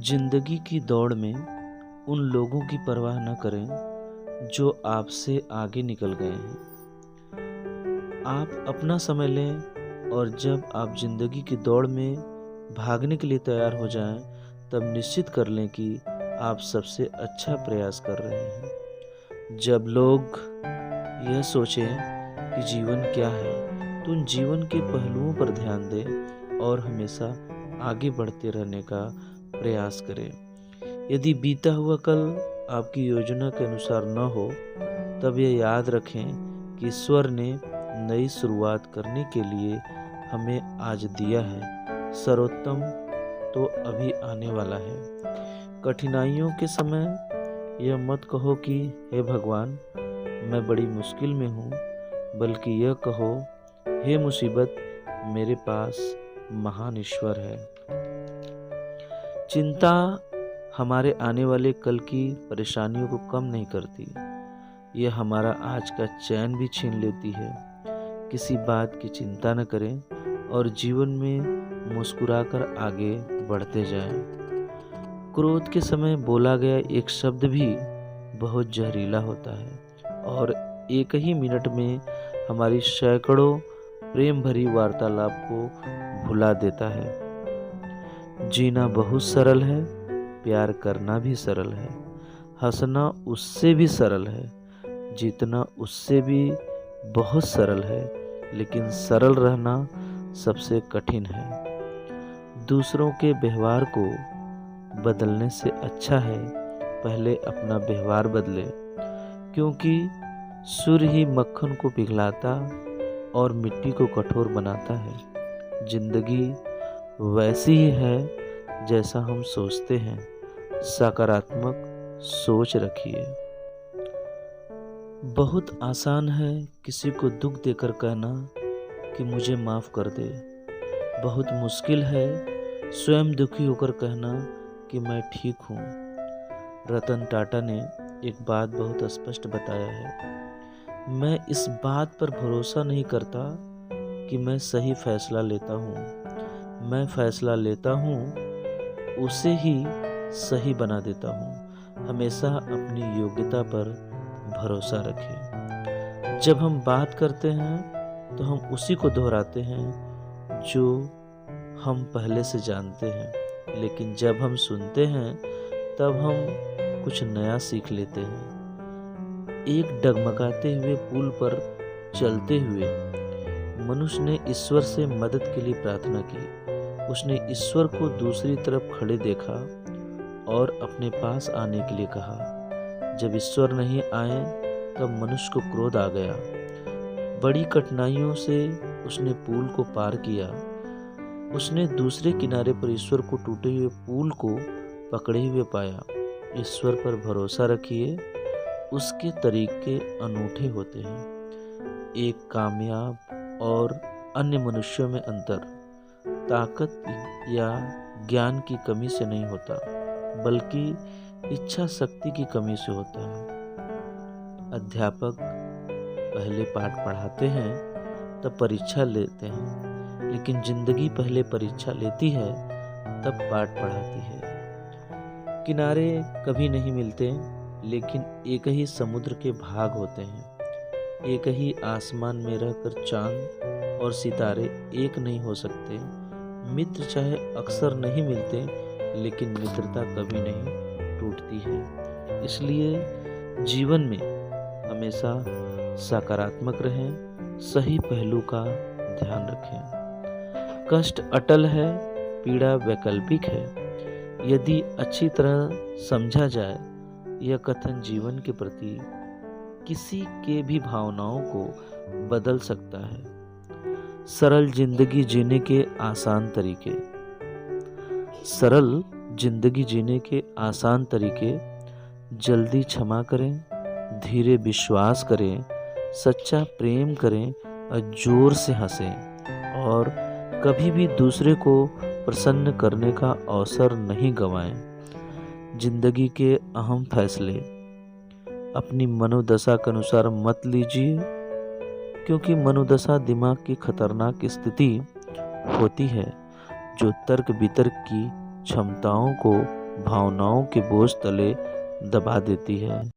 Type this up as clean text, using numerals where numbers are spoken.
जिंदगी की दौड़ में उन लोगों की परवाह न करें जो आपसे आगे निकल गए हैं। आप अपना समय लें और जब आप जिंदगी की दौड़ में भागने के लिए तैयार हो जाएं, तब निश्चित कर लें कि आप सबसे अच्छा प्रयास कर रहे हैं। जब लोग यह सोचें कि जीवन क्या है, तो उन जीवन के पहलुओं पर ध्यान दें और हमेशा आगे बढ़ते रहने का प्रयास करें। यदि बीता हुआ कल आपकी योजना के अनुसार न हो, तब यह याद रखें कि ईश्वर ने नई शुरुआत करने के लिए हमें आज दिया है। सर्वोत्तम तो अभी आने वाला है। कठिनाइयों के समय यह मत कहो कि हे भगवान, मैं बड़ी मुश्किल में हूँ, बल्कि यह कहो, हे मुसीबत, मेरे पास महान ईश्वर है। चिंता हमारे आने वाले कल की परेशानियों को कम नहीं करती, यह हमारा आज का चैन भी छीन लेती है। किसी बात की चिंता न करें और जीवन में मुस्कुराकर आगे बढ़ते जाएं। क्रोध के समय बोला गया एक शब्द भी बहुत जहरीला होता है और एक ही मिनट में हमारी सैकड़ों प्रेम भरी वार्तालाप को भुला देता है। जीना बहुत सरल है, प्यार करना भी सरल है, हंसना उससे भी सरल है, जीतना उससे भी बहुत सरल है, लेकिन सरल रहना सबसे कठिन है। दूसरों के व्यवहार को बदलने से अच्छा है पहले अपना व्यवहार बदले, क्योंकि सूर्य ही मक्खन को पिघलाता और मिट्टी को कठोर बनाता है। जिंदगी वैसी ही है जैसा हम सोचते हैं। सकारात्मक सोच रखिए। बहुत आसान है किसी को दुख देकर कहना कि मुझे माफ़ कर दे। बहुत मुश्किल है स्वयं दुखी होकर कहना कि मैं ठीक हूँ। रतन टाटा ने एक बात बहुत स्पष्ट बताया है, मैं इस बात पर भरोसा नहीं करता कि मैं सही फैसला लेता हूँ, मैं फैसला लेता हूँ, उसे ही सही बना देता हूँ। हमेशा अपनी योग्यता पर भरोसा रखें। जब हम बात करते हैं तो हम उसी को दोहराते हैं जो हम पहले से जानते हैं, लेकिन जब हम सुनते हैं तब हम कुछ नया सीख लेते हैं। एक डगमगाते हुए पुल पर चलते हुए मनुष्य ने ईश्वर से मदद के लिए प्रार्थना की। उसने ईश्वर को दूसरी तरफ खड़े देखा और अपने पास आने के लिए कहा। जब ईश्वर नहीं आए तब मनुष्य को क्रोध आ गया। बड़ी कठिनाइयों से उसने पुल को पार किया। उसने दूसरे किनारे पर ईश्वर को टूटे हुए पुल को पकड़े हुए पाया। ईश्वर पर भरोसा रखिए, उसके तरीके अनूठे होते हैं। एक कामयाब और अन्य मनुष्यों में अंतर ताकत या ज्ञान की कमी से नहीं होता, बल्कि इच्छा शक्ति की कमी से होता है। अध्यापक पहले पाठ पढ़ाते हैं तब परीक्षा लेते हैं, लेकिन जिंदगी पहले परीक्षा लेती है तब पाठ पढ़ाती है। किनारे कभी नहीं मिलते, लेकिन एक ही समुद्र के भाग होते हैं। एक ही आसमान में रहकर चांद और सितारे एक नहीं हो सकते। मित्र चाहे अक्सर नहीं मिलते, लेकिन मित्रता कभी नहीं टूटती है। इसलिए जीवन में हमेशा सकारात्मक रहें, सही पहलू का ध्यान रखें। कष्ट अटल है, पीड़ा वैकल्पिक है। यदि अच्छी तरह समझा जाए, यह कथन जीवन के प्रति किसी के भी भावनाओं को बदल सकता है। सरल जिंदगी जीने के आसान तरीके। सरल जिंदगी जीने के आसान तरीके: जल्दी क्षमा करें, धीरे विश्वास करें, सच्चा प्रेम करें और जोर से हंसें, और कभी भी दूसरे को प्रसन्न करने का अवसर नहीं गंवाएं। जिंदगी के अहम फैसले अपनी मनोदशा के अनुसार मत लीजिए, क्योंकि मनोदशा दिमाग की खतरनाक स्थिति होती है जो तर्क वितर्क की क्षमताओं को भावनाओं के बोझ तले दबा देती है।